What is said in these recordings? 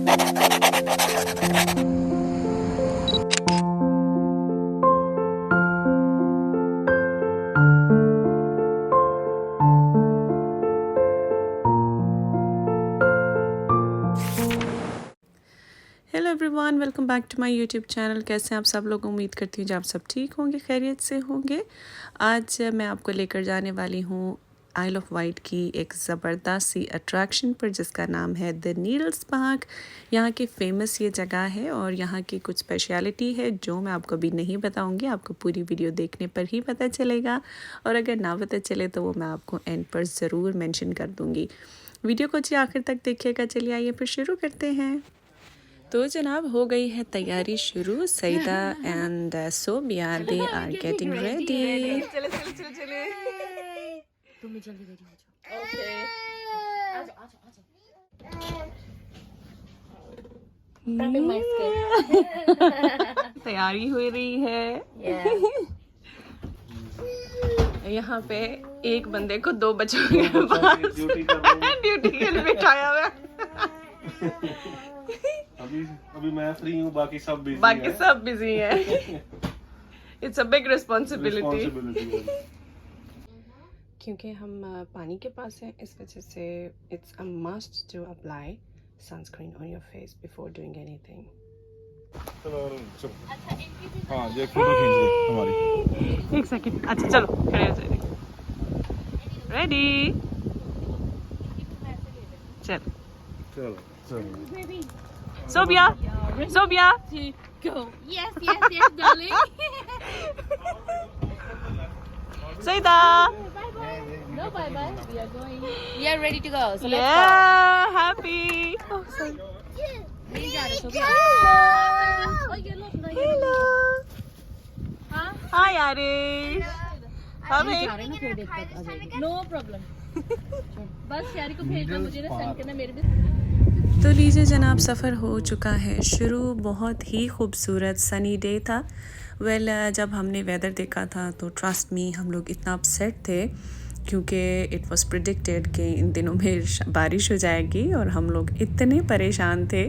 Hello everyone, welcome back to my YouTube channel. कैसे हैं आप सब लोग? उम्मीद करती हूँ कि आप सब ठीक होंगे, खैरियत से होंगे। आज मैं आपको लेकर जाने वाली हूँ आइल ऑफ वाइट की एक ज़बरदस्त सी अट्रैक्शन पर, जिसका नाम है द नीडल्स पार्क। यहाँ की फ़ेमस ये जगह है और यहाँ की कुछ स्पेशलिटी है जो मैं आपको अभी नहीं बताऊँगी, आपको पूरी वीडियो देखने पर ही पता चलेगा। और अगर ना पता चले तो वो मैं आपको एंड पर ज़रूर मेंशन कर दूँगी। वीडियो को जी आखिर तक देखिएगा। चलिए आइए फिर शुरू करते हैं। तो जनाब हो गई है तैयारी शुरू। Saeeda and Sobia they are getting ready. चले चले चले चले। तुम भी जल्दी रेडी हो जाओ। ओके, आ जाओ। तैयारी हो रही है। यहाँ पे एक बंदे को दो बच्चों के पास ड्यूटी के लिए बिठाया हुआ है। अभी मैं फ्री हूँ, बाकी सब बिजी हैं। It's a big responsibility. क्योंकि हम पानी के पास हैं, इस वजह से it's a must to apply sunscreen on your face before doing anything. हाँ, ये फोटो खींच ले हमारी। एक सेकंड। अच्छा चलो खड़े हो जाइए। रेडी? चलो चलो चलो। Sobia, Sobia, Go. Yes, yes, yes, darling. Saeeda. Bye bye. No bye bye. We are going. We are ready to go. So let's Yeah, happy. Oh, sorry. go. नहीं जा रहे तो Oh, ये लो। Hello. हाँ? Hi, Arish. नहीं जा रहे ना, फिर देख तक आ जाएगी। No problem. बस यारी को भेजना, मुझे ना सेंड करना मेरे भी। तो लीजिए जनाब, सफ़र हो चुका है शुरू। बहुत ही खूबसूरत सनी डे था। जब हमने वेदर देखा था तो ट्रस्ट मी हम लोग इतना अपसेट थे, क्योंकि इट वाज प्रिडिक्टेड कि इन दिनों में बारिश हो जाएगी और हम लोग इतने परेशान थे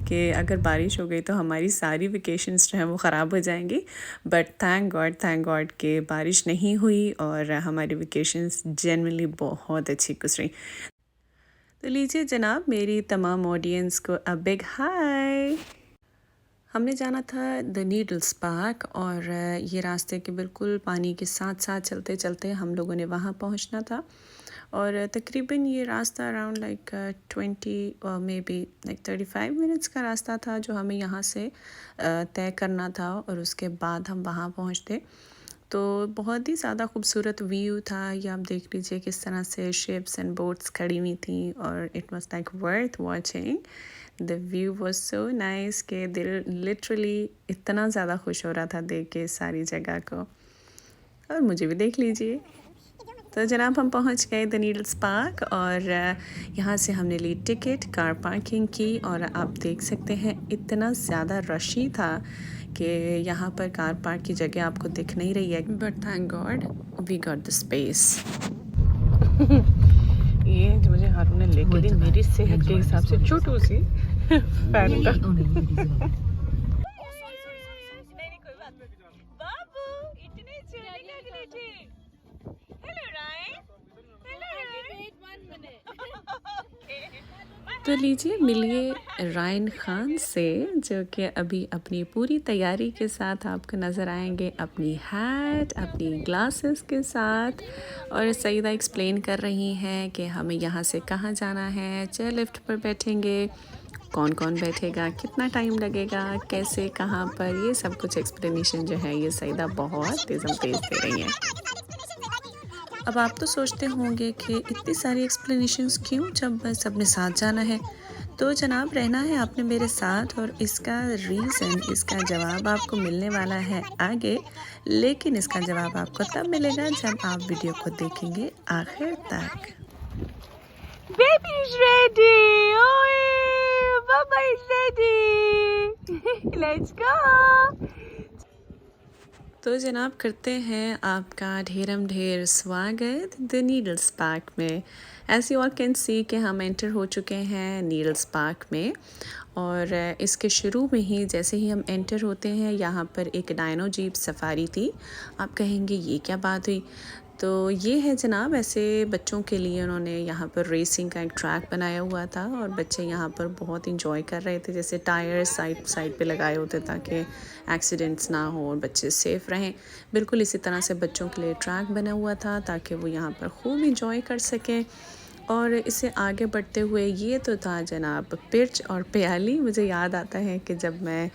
कि अगर बारिश हो गई तो हमारी सारी वेकेशंस जो हैं वो ख़राब हो जाएंगी। बट थैंक गॉड कि बारिश नहीं हुई और हमारी वेकेशंस जेन्युइनली बहुत अच्छी गुजरी। तो लीजिए जनाब, मेरी तमाम ऑडियंस को अ बिग हाय। हमने जाना था द नीडल्स पार्क और ये रास्ते के बिल्कुल पानी के साथ साथ चलते चलते हम लोगों ने वहाँ पहुँचना था। और तकरीबन ये रास्ता अराउंड लाइक 20 और मे बी लाइक 35 मिनट्स का रास्ता था जो हमें यहाँ से तय करना था और उसके बाद हम वहाँ पहुँचते। तो बहुत ही ज़्यादा खूबसूरत व्यू था। ये आप देख लीजिए किस तरह से शिप्स एंड बोट्स खड़ी हुई थी और it was like worth watching. The view was so nice कि दिल लिटरली इतना ज़्यादा खुश हो रहा था देख के सारी जगह को। और मुझे भी देख लीजिए। तो जनाब हम पहुंच गए द नीडल्स पार्क और यहाँ से हमने ली टिकट, कार पार्किंग की और आप देख सकते हैं इतना ज़्यादा रशी था कि यहाँ पर कार पार्क की जगह आपको दिख नहीं रही है। But thank God we got the space. ये जो मुझे हारून ने लेके दी, मेरी सेहत के हिसाब से छोटू सी फैन का। तो लीजिए मिलिए रायन खान से, जो कि अभी अपनी पूरी तैयारी के साथ आपको नज़र आएंगे, अपनी हैट, अपनी ग्लासेस के साथ। और सईदा एक्सप्लेन कर रही हैं कि हमें यहाँ से कहाँ जाना है, चेयर लिफ्ट पर बैठेंगे, कौन कौन बैठेगा, कितना टाइम लगेगा, कैसे, कहाँ पर, ये सब कुछ एक्सप्लेनेशन जो है ये सईदा बहुत तेज़ दे रही हैं। अब आप तो सोचते होंगे कि इतनी सारी एक्सप्लेनेशंस क्यों जब सबने साथ जाना है। तो जनाब रहना है आपने मेरे साथ और इसका रीज़न, इसका जवाब आपको मिलने वाला है आगे। लेकिन इसका जवाब आपको तब मिलेगा जब आप वीडियो को देखेंगे आखिर तक। Baby is ready. Oh, Baba is ready. Let's go. तो जनाब करते हैं आपका ढेरम ढेर स्वागत द नीडल्स पार्क में। As you all can see कि हम एंटर हो चुके हैं नीडल्स पार्क में और इसके शुरू में ही जैसे ही हम एंटर होते हैं यहाँ पर एक डायनो जीप सफारी थी। आप कहेंगे ये क्या बात हुई? तो ये है जनाब, ऐसे बच्चों के लिए उन्होंने यहाँ पर रेसिंग का एक ट्रैक बनाया हुआ था और बच्चे यहाँ पर बहुत इंजॉय कर रहे थे। जैसे टायर साइड साइड पे लगाए होते ताकि एक्सीडेंट्स ना हो और बच्चे सेफ़ रहें। बिल्कुल इसी तरह से बच्चों के लिए ट्रैक बना हुआ था ताकि वो यहाँ पर खूब इंजॉय कर सकें। और इससे आगे बढ़ते हुए ये तो था जनाब पिर्च और प्याली। मुझे याद आता है कि जब मैं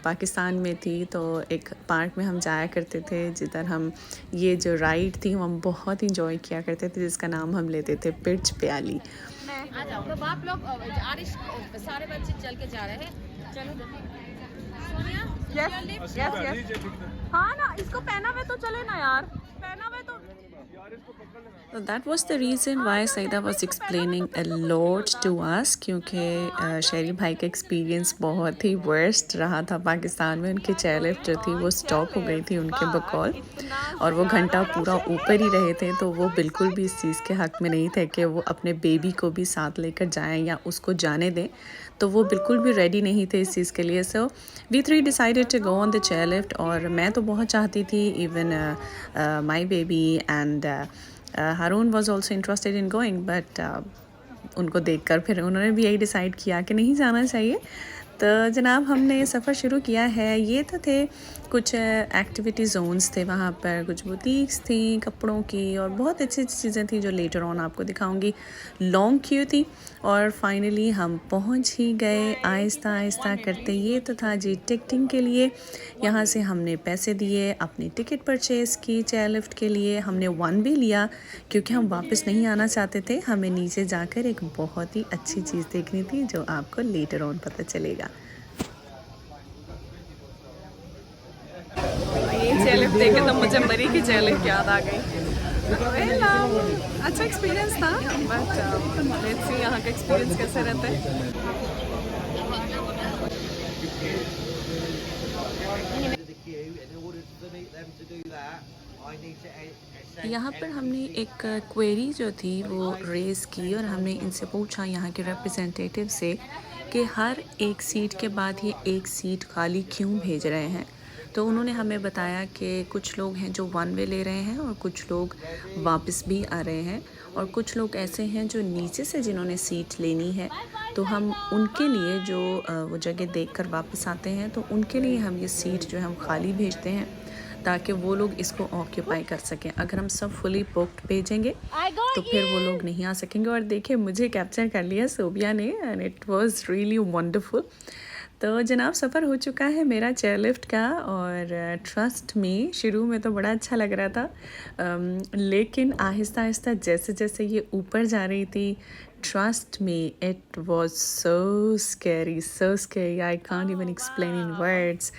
पाकिस्तान में थी तो एक पार्क में हम जाया करते थे जिधर हम ये जो राइड थी हम बहुत इंजॉय किया करते थे, जिसका नाम हम लेते थे पिर्च प्याली। आ जाओ तो आप लोग आरिश सारे बच्चे चल के जा रहे हैं। चलो सोनिया यस हाँ ना, इसको पहना हुए तो चले ना यार, पहना हुए तो। So that was the reason why Saida was explaining a lot to us, क्योंकि शेरी भाई का एक्सपीरियंस बहुत ही वर्स्ट रहा था पाकिस्तान में। उनकी चेयरलिफ्ट जो थी वो स्टॉप हो गई थी उनके बकौल और वो घंटा पूरा ऊपर ही रहे थे, तो वो बिल्कुल भी इस चीज़ के हक़ में नहीं थे कि वो अपने बेबी को भी साथ लेकर जाएं या उसको जाने दें। तो वो बिल्कुल भी रेडी नहीं थे इस चीज़ के लिए। So we three decided to go on the chairlift और मैं तो बहुत चाहती थी, even my baby and Haroon was also interested in going, but उनको देखकर फिर उन्होंने भी यही डिसाइड किया कि नहीं जाना चाहिए। तो जनाब हमने सफ़र शुरू किया है। ये तो थे कुछ एक्टिविटी जोन्स थे, वहाँ पर कुछ बुटीक्स थी कपड़ों की और बहुत अच्छी अच्छी चीज़ें थी जो लेटर ऑन आपको दिखाऊंगी। लॉन्ग क्यू थी और फाइनली हम पहुँच ही गए आहिस्ता आहिस्ता करते। ये तो था जी टिकटिंग के लिए। यहाँ से हमने पैसे दिए, अपनी टिकट परचेज़ की चेयरलिफ्ट के लिए। हमने वन वे लिया क्योंकि हम वापस नहीं आना चाहते थे। हमें नीचे जाकर एक बहुत ही अच्छी चीज़ देखनी थी जो आपको लेटर ऑन पता चलेगा। ये चेयरलिफ्ट देख के तो मुझे मरी की चेयरलिफ्ट याद आ गई। अच्छा एक्सपीरियंस था, बट लेट्स सी यहाँ का एक्सपीरियंस कैसे रहता है। यहाँ पर हमने एक क्वेरी जो थी वो रेज़ की और हमने इनसे पूछा यहाँ के रिप्रेजेंटेटिव से कि हर एक सीट के बाद ये एक सीट खाली क्यों भेज रहे हैं। तो उन्होंने हमें बताया कि कुछ लोग हैं जो वन वे ले रहे हैं और कुछ लोग वापस भी आ रहे हैं और कुछ लोग ऐसे हैं जो नीचे से जिन्होंने सीट लेनी है, तो हम उनके लिए जो वो जगह देखकर वापस आते हैं तो उनके लिए हम ये सीट जो है हम खाली भेजते हैं ताकि वो लोग इसको ऑक्यूपाई कर सकें। अगर हम सब फुली बुक्ड भेजेंगे तो फिर वो लोग नहीं आ सकेंगे। और देखिए मुझे कैप्चर कर लिया सोबिया ने and it was really wonderful. तो जनाब सफ़र हो चुका है मेरा चेयरलिफ्ट का और ट्रस्ट में शुरू में तो बड़ा अच्छा लग रहा था, लेकिन आहिस्ता आहिस्ता जैसे जैसे ये ऊपर जा रही थी, ट्रस्ट में it was so scary, I can't even explain in words.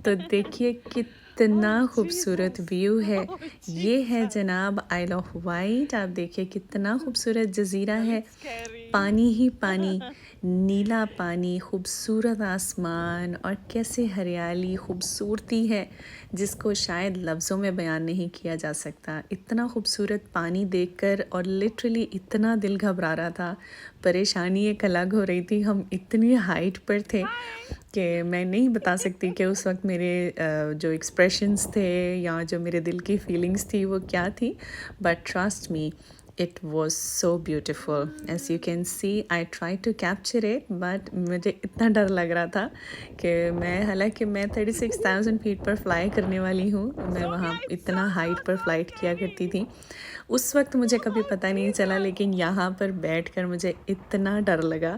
तो देखिए कितना खूबसूरत व्यू है। ये है जनाब आइल ऑफ वाइट। आप देखिए कितना खूबसूरत जजीरा है, पानी ही पानी, नीला पानी, खूबसूरत आसमान और कैसे हरियाली खूबसूरती है जिसको शायद लफ्ज़ों में बयान नहीं किया जा सकता। इतना खूबसूरत पानी देखकर और लिटरली इतना दिल घबरा रहा था, परेशानी एक अलग हो रही थी। हम इतनी हाइट पर थे कि मैं नहीं बता सकती कि उस वक्त मेरे जो एक्सप्रेशंस थे या जो मेरे दिल की फीलिंग्स थी वो क्या थी, but trust me it was so beautiful. As you can see I tried to capture it, but मुझे इतना डर लग रहा था कि मैं, हालांकि मैं 36,000 फीट पर फ्लाई करने वाली हूँ, मैं वहाँ इतना हाइट पर फ्लाइट किया करती थी। उस वक्त मुझे कभी पता नहीं चला, लेकिन यहाँ पर बैठकर मुझे इतना डर लगा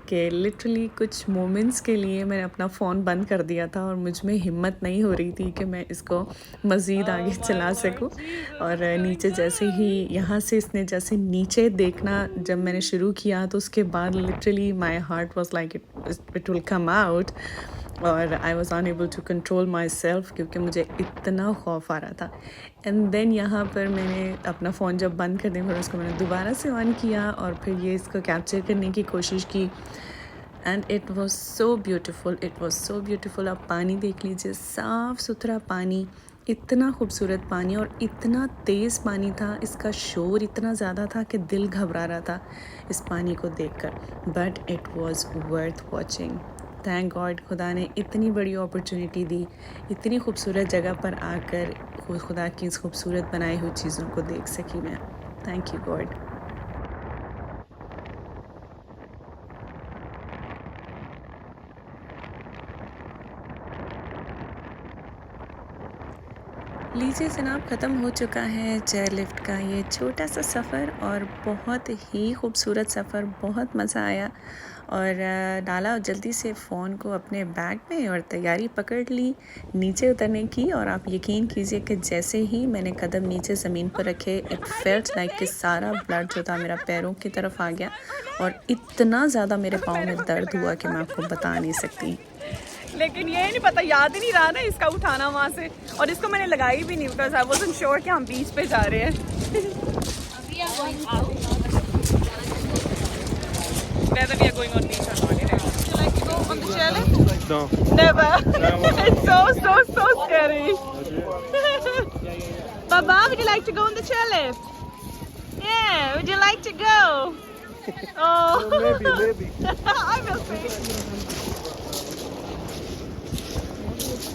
कि लिटरली कुछ मोमेंट्स के लिए मैंने अपना फ़ोन बंद कर दिया था और मुझ में हिम्मत नहीं हो रही थी कि मैं इसको मज़ीद आगे चला सकूं। और नीचे जैसे ही यहाँ से इसने जैसे नीचे देखना जब मैंने शुरू किया तो उसके बाद literally my heart was like it will come out और I was unable to control myself क्योंकि मुझे इतना खौफ आ रहा था। एंड देन यहाँ पर मैंने अपना फ़ोन जब बंद कर दिया फिर उसको मैंने दोबारा से ऑन किया और फिर ये इसको कैप्चर करने की कोशिश की and it was so beautiful, it was so beautiful. आप पानी देख लीजिए, साफ़ सुथरा पानी, इतना खूबसूरत पानी और इतना तेज़ पानी था, इसका शोर इतना ज़्यादा था कि दिल घबरा रहा था इस पानी को देखकर, but it was worth watching. Thank God, खुदा ने इतनी बड़ी अपॉर्चुनिटी दी, इतनी खूबसूरत जगह पर आकर खुदा की इस खूबसूरत बनाई हुई चीज़ों को देख सकी मैं। Thank you God. लीजिए जनाब, ख़त्म हो चुका है चेयर लिफ्ट का ये छोटा सा सफ़र और बहुत ही खूबसूरत सफ़र, बहुत मज़ा आया। और डाला जल्दी से फ़ोन को अपने बैग में और तैयारी पकड़ ली नीचे उतरने की। और आप यकीन कीजिए कि जैसे ही मैंने कदम नीचे ज़मीन पर रखे, इट फेल्ट लाइक कि सारा ब्लड जो था मेरा पैरों की तरफ आ गया और इतना ज़्यादा मेरे पाँव में दर्द हुआ कि मैं आपको बता नहीं सकती। लेकिन ये नहीं पता, याद ही नहीं रहा ना इसका उठाना वहाँ से, और इसको मैंने लगाई भी नहीं बिकॉज आई वाज़न्ट श्योर कि हम बीच पे जा रहे हैं। Whether we are going on beach or not, you know. Would you like to go on the chairlift? No. Never. It's so scary. Baba, would you like to go on the chairlift? Yeah, would you like to go? Oh. Maybe. I will see.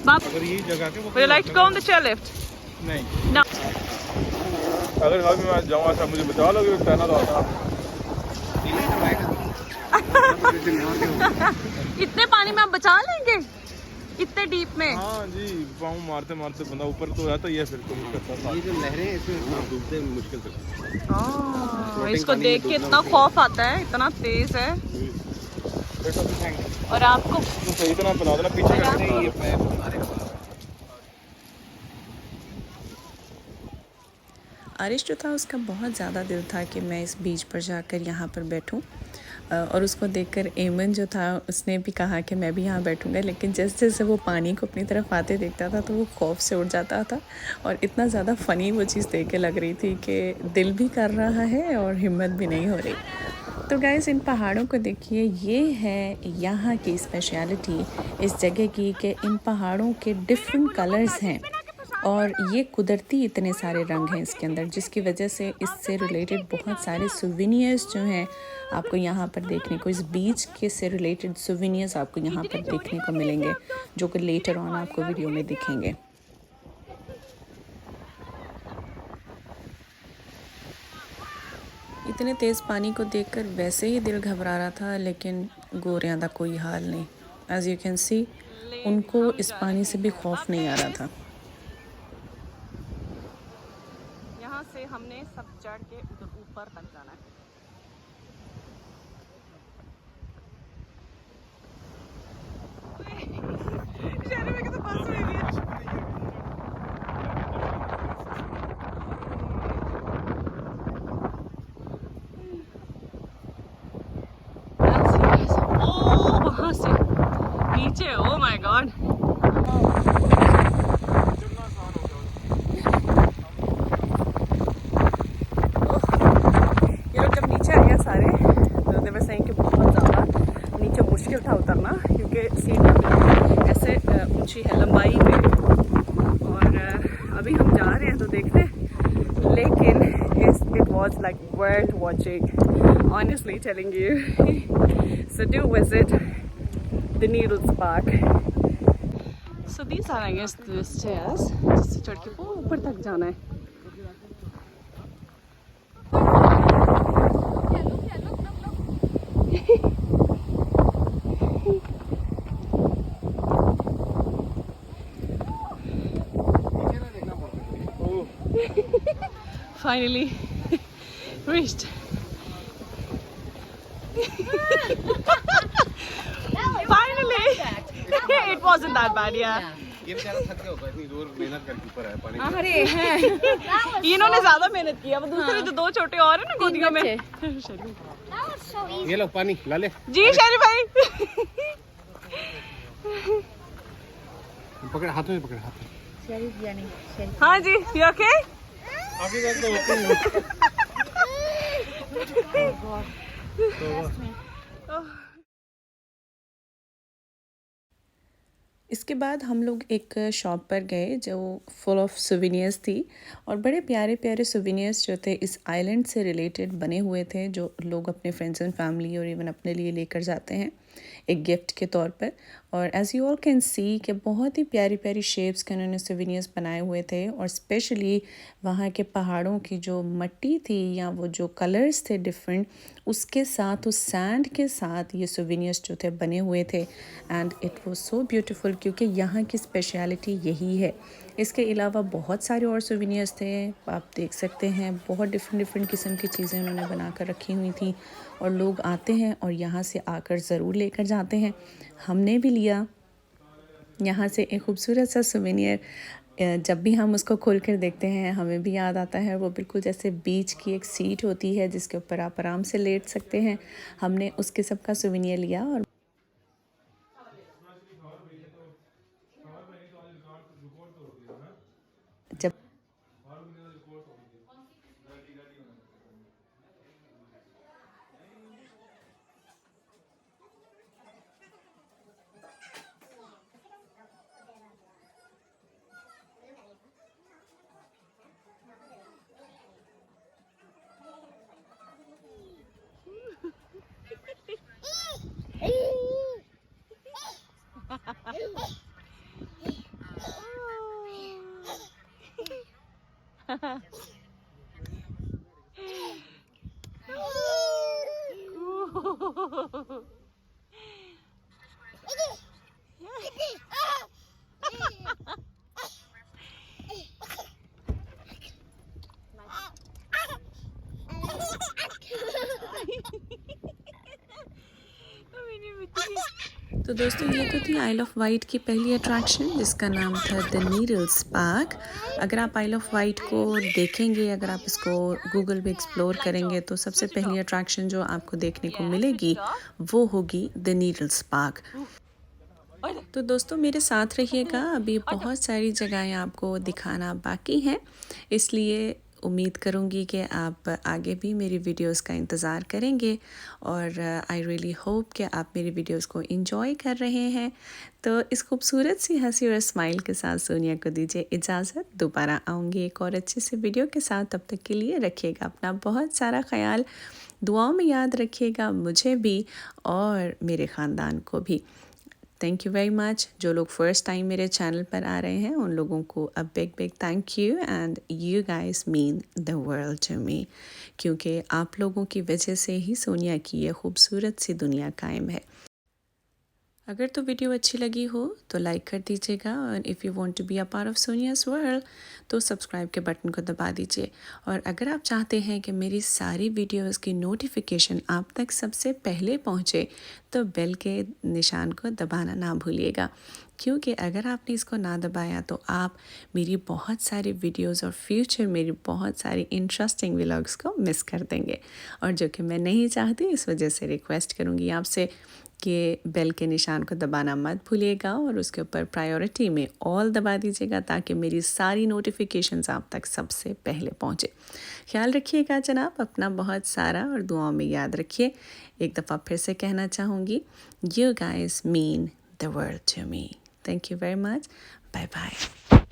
Baba, अगर यही जगह के would you like to go on the chairlift? नहीं, No. अगर अभी मैं जाऊँ अच्छा मुझे बचा लोगे, तैरना तो आता। इतने पानी में आप बचा लेंगे, इतने डीप में? हाँ जी, पाँव मारते मारते बंदा ऊपर तो आता ही है, फिर तो करता। ये जो लहरें हैं इसमें डूबते मुश्किल से। इसको देख के इतना खौफ आता है, इतना तेज है। और आपको सही तरह बना देना पीछे करके। आरिश जो था उसका बहुत ज़्यादा दिल था कि मैं इस बीच पर जाकर यहाँ पर बैठूँ, और उसको देखकर एमन जो था उसने भी कहा कि मैं भी यहाँ बैठूँगा। लेकिन जैसे जैसे वो पानी को अपनी तरफ आते देखता था तो वो खौफ से उड़ जाता था और इतना ज़्यादा फ़नी वो चीज़ देख के लग रही थी कि दिल भी कर रहा है और हिम्मत भी नहीं हो रही। तो गाइस, इन पहाड़ों को देखिए, ये है यहाँ की स्पेशलिटी इस जगह की कि इन पहाड़ों के डिफरेंट कलर्स हैं और ये कुदरती इतने सारे रंग हैं इसके अंदर, जिसकी वजह से इससे रिलेटेड बहुत सारे सुविनियर्स जो हैं आपको यहाँ पर देखने को, इस बीच के से रिलेटेड सुविनियर्स आपको यहाँ पर देखने को मिलेंगे, जो कि लेटर ऑन आपको वीडियो में दिखेंगे। इतने तेज़ पानी को देखकर वैसे ही दिल घबरा रहा था, लेकिन गोरियां दा कोई हाल नहीं। एज़ यू कैन सी, उनको इस पानी से भी खौफ नहीं आ रहा था। यहाँ से हमने सब चढ़ के उधर ऊपर तक जाना है। वहाँ से नीचे, ओ माय गॉड। ये लोग जब नीचे आ गया सारे, तो देवर सेइंग कि बहुत ज़्यादा नीचे मुश्किल था उतरना, क्योंकि सीट ऐसे ऊंची है लंबाई में। और अभी हम जा रहे हैं तो देखते हैं, लेकिन it was like worth watching, honestly telling you. So do visit the Needles Park. So these are, I guess, the stairs. जिससे चढ़ के वो ऊपर तक जाना है। Finally reached. Finally, it wasn't that bad, yeah. ये बेचारा थक गया होगा, इतनी जोर मेहनत करके ऊपर आया पानी। अरे हैं, इन्होंने ज्यादा मेहनत किया। वो दूसरे जो दो छोटे और है ना गोदियों में। ये लो पानी ला ले। जी शरी भाई। पकड़, हाथों में पकड़, हाथ में। हाँ जी, you okay? आपकी बात तो होती है। इसके बाद हम लोग एक शॉप पर गए जो फुल ऑफ सोवेनियर्स थी और बड़े प्यारे प्यारे सोवेनियर्स जो थे इस आइलैंड से रिलेटेड बने हुए थे जो लोग अपने फ्रेंड्स एंड फैमिली और इवन अपने लिए लेकर जाते हैं एक गिफ्ट के तौर पर। और as you all can see कि बहुत ही प्यारी प्यारी शेप्स के उन्होंने सोवेनियर्स बनाए हुए थे और स्पेशली वहाँ के पहाड़ों की जो मिट्टी थी या वो जो कलर्स थे डिफरेंट, उसके साथ उस सैंड के साथ ये सोवेनियर्स जो थे बने हुए थे and it was so beautiful क्योंकि यहाँ की स्पेशलिटी यही है। इसके अलावा बहुत सारे और सोवेनियर्स थे, आप देख सकते हैं बहुत डिफरेंट किस्म की चीज़ें उन्होंने बना कर रखी हुई थी और लोग आते हैं और यहाँ से आकर ज़रूर लेकर जाते हैं। हमने भी लिया यहाँ से एक खूबसूरत सा सोवेनियर। जब भी हम उसको खोल कर देखते हैं हमें भी याद आता है वो बिल्कुल जैसे बीच की एक सीट होती है जिसके ऊपर आप आराम से लेट सकते हैं। हमने उस किस्म का सोवेनियर लिया और जब तो दोस्तों ये तो थी आइल ऑफ वाइट की पहली अट्रैक्शन जिसका नाम था द नीडल्स पार्क। अगर आप आइल ऑफ वाइट को देखेंगे, अगर आप इसको गूगल पे एक्सप्लोर करेंगे तो सबसे पहली अट्रैक्शन जो आपको देखने को मिलेगी वो होगी द नीडल्स पार्क। तो दोस्तों मेरे साथ रहिएगा, अभी बहुत सारी जगहें आपको दिखाना बाकी हैं, इसलिए उम्मीद करूँगी कि आप आगे भी मेरी वीडियोस का इंतज़ार करेंगे और आई रियली होप कि आप मेरी वीडियोस को एंजॉय कर रहे हैं। तो इस खूबसूरत सी हंसी और स्माइल के साथ सोनिया को दीजिए इजाज़त, दोबारा आऊँगी एक और अच्छे से वीडियो के साथ। तब तक के लिए रखिएगा अपना बहुत सारा ख्याल, दुआओं में याद रखिएगा मुझे भी और मेरे ख़ानदान को भी। Thank you very much. जो लोग फर्स्ट टाइम मेरे चैनल पर आ रहे हैं उन लोगों को a big thank you and you guys mean the world to me, क्योंकि आप लोगों की वजह से ही सोनिया की ये खूबसूरत सी दुनिया कायम है। अगर तो वीडियो अच्छी लगी हो तो लाइक कर दीजिएगा और if you want to be a part of Sonia's world तो सब्सक्राइब के बटन को दबा दीजिए। और अगर आप चाहते हैं कि मेरी सारी वीडियोस की नोटिफिकेशन आप तक सबसे पहले पहुंचे तो बेल के निशान को दबाना ना भूलिएगा, क्योंकि अगर आपने इसको ना दबाया तो आप मेरी बहुत सारी वीडियोस और फ्यूचर मेरी बहुत सारी इंटरेस्टिंग व्लॉग्स को मिस कर देंगे, और जो कि मैं नहीं चाहती। इस वजह से रिक्वेस्ट करूँगी आपसे कि बेल के निशान को दबाना मत भूलिएगा और उसके ऊपर प्रायोरिटी में ऑल दबा दीजिएगा ताकि मेरी सारी नोटिफिकेशंस आप तक सबसे पहले पहुँचे। ख्याल रखिएगा जनाब अपना बहुत सारा और दुआओं में याद रखिए। एक दफ़ा फिर से कहना चाहूँगी, you guys mean the world to me. Thank you very much. Bye bye.